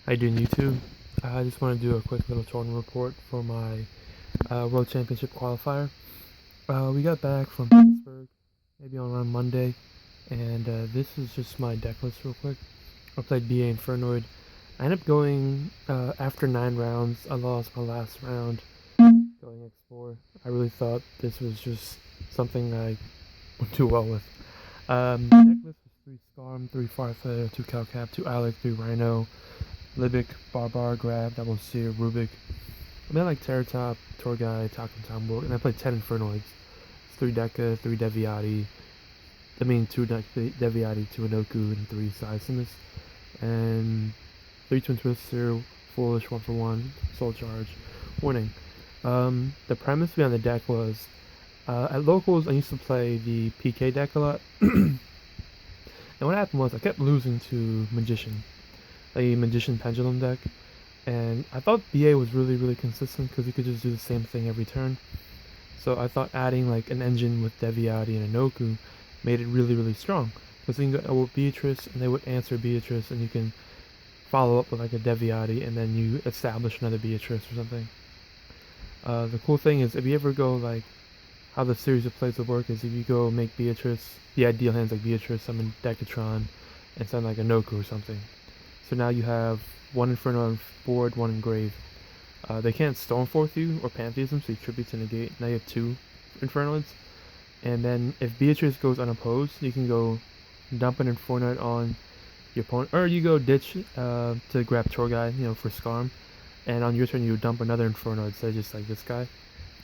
How you doing, YouTube? I just want to do a quick little tournament report for my World Championship qualifier. We got back from Pittsburgh, maybe on around Monday, and this is just my deck list real quick. I played BA Infernoid. I ended up going, after 9 rounds, I lost my last round going X4. I really thought this was just something I would do well with. Deck list was 3 Skarm, 3 Farfa, 2 Calcap, 2 Alec, 3 Rhino, Libic, Barbar, Grab, Double Seer, Rubik. I mean, I like Terratop, Torgai, Takum Tombo, and I played 10 Infernoids. It's 3 Deca, 3 Deviati. 2 Deviati, 2 Inoku, and 3 Seismic. And 3 Twin Twister, Foolish, 1 for 1, Soul Charge, Winning. The premise behind the deck was, at locals, I used to play the PK deck a lot. And what happened was, I kept losing to Magician. A Magician Pendulum deck, and I thought BA was really consistent because you could just do the same thing every turn. So I thought adding like an engine with Deviati and Inoku made it really strong, because you can go with Beatrice and they would answer Beatrice, and you can follow up with like a Deviati and then you establish another Beatrice or something. The cool thing is, if you ever go like how the series of plays will work is, if you go make Beatrice, the ideal hands like Beatrice, summon Decatron, and summon like a Inoku or something. So now you have 1 Inferno on board, 1 Engrave. They can't Stormforth you or Pantheism, so you tribute to negate. Now you have 2 Infernoids. And then if Beatrice goes unopposed, you can go dump an Infernoid on your opponent, or you go ditch to grab Torgai, for Skarm. And on your turn, you dump another Infernoid, say just like this guy.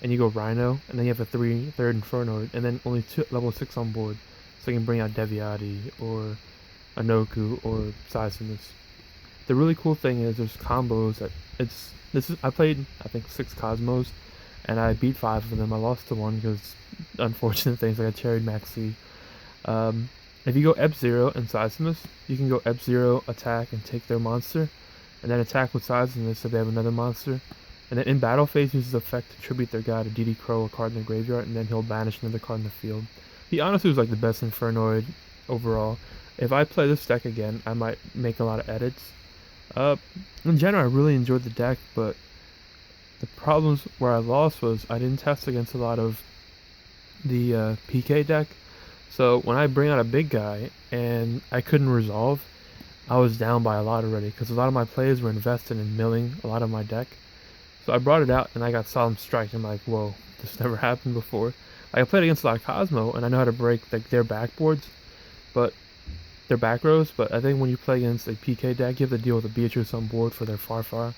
And you go Rhino, and then you have a third Infernoid, and then only 2 level 6 on board. So you can bring out Deviati, or Inoku, or Seismic. The really cool thing is there's combos that I played I think 6 Cosmos, and I beat 5 of them. I lost to 1 because unfortunate things like I carried Maxi. If you go F0 and Seismic, you can go F0 attack and take their monster, and then attack with Seismic if they have another monster. And then in battle phase, uses effect to tribute their guy to DD Crow, a card in the graveyard, and then he'll banish another card in the field. He honestly was like the best Infernoid overall. If I play this deck again, I might make a lot of edits. In general, I really enjoyed the deck, but the problems where I lost was I didn't test against a lot of the PK deck. So when I bring out a big guy and I couldn't resolve, I was down by a lot already, because a lot of my players were invested in milling a lot of my deck. So I brought it out and I got Solemn Strike. I'm like, whoa, this never happened before. I played against a lot of Cosmo and I know how to break like their backboards, but their back rows, but I think when you play against a PK deck, you have to deal with a Beatrice on board for their Farfa,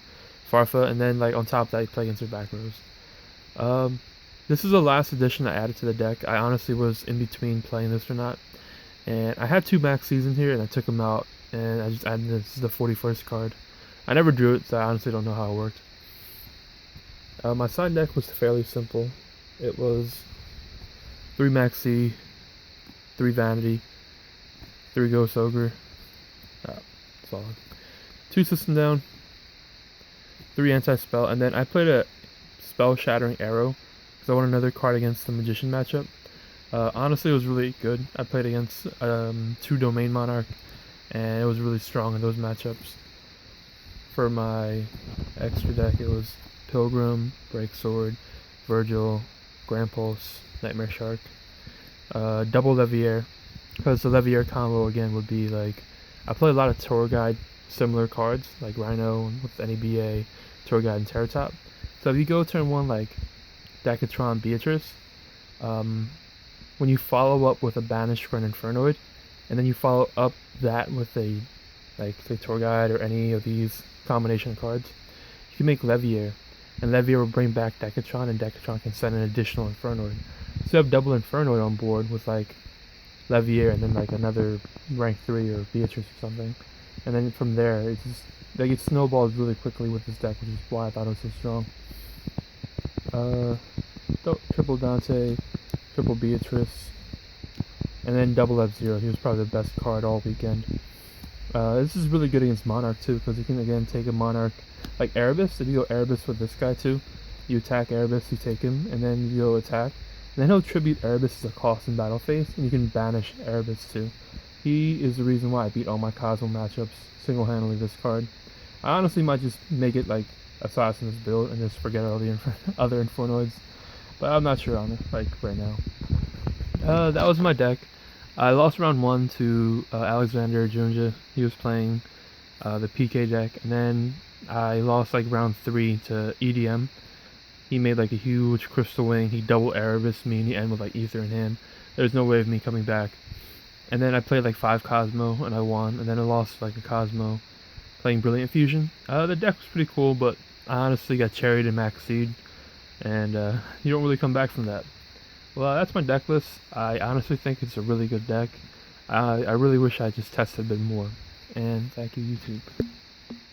and then like on top of that, you play against their back rows. This is the last addition I added to the deck. I honestly was in between playing this or not, and I had 2 max season here, and I took them out, and I just added this is the 41st card. I never drew it, so I honestly don't know how it worked. My side deck was fairly simple. It was 3 Maxi, 3 Vanity, 3 Ghost Ogre, solid. 2 System Down, 3 Anti-Spell, and then I played a Spell Shattering Arrow because I want another card against the Magician matchup. Honestly, it was really good. I played against 2 Domain Monarch, and it was really strong in those matchups. For my extra deck, it was Pilgrim, Breaksword, Virgil, Grand Pulse, Nightmare Shark, double Levier, because the Levier combo again would be like, I play a lot of Tour Guide similar cards like Rhino with NEBA, Tour Guide, and Terratop. So if you go turn 1 like Decatron Beatrice, when you follow up with a banish for an Infernoid, and then you follow up that with a like say Tour Guide or any of these combination cards, you can make Levier, and Levier will bring back Decatron, and Decatron can send an additional Infernoid. So you have double Infernoid on board with like Levier and then like another rank 3 or Beatrice or something, and then from there it's just like it snowballs really quickly with this deck, which is why I thought it was so strong. Triple Dante, triple Beatrice, and then double F-Zero. He was probably the best card all weekend. This is really good against Monarch too, because you can again take a Monarch like Erebus. If you go Erebus with this guy too, you attack Erebus, you take him, and then you go attack. And then he'll tribute Erebus as a cost in battle phase, and you can banish Erebus too. He is the reason why I beat all my Cosmo matchups single-handedly this card. I honestly might just make it like Assassin's build and just forget all the other Infernoids, but I'm not sure on it like right now. That was my deck. I lost round 1 to Alexander Junja. He was playing the PK deck, and then I lost like round 3 to EDM. He made like a huge Crystal Wing. He double Erebus me in the end with like Ether in hand. There's no way of me coming back. And then I played like 5 Cosmo and I won. And then I lost like a Cosmo playing Brilliant Fusion. The deck was pretty cool, but I honestly got cherried in Max Seed. And you don't really come back from that. Well, that's my deck list. I honestly think it's a really good deck. I really wish I just tested a bit more. And thank you, YouTube.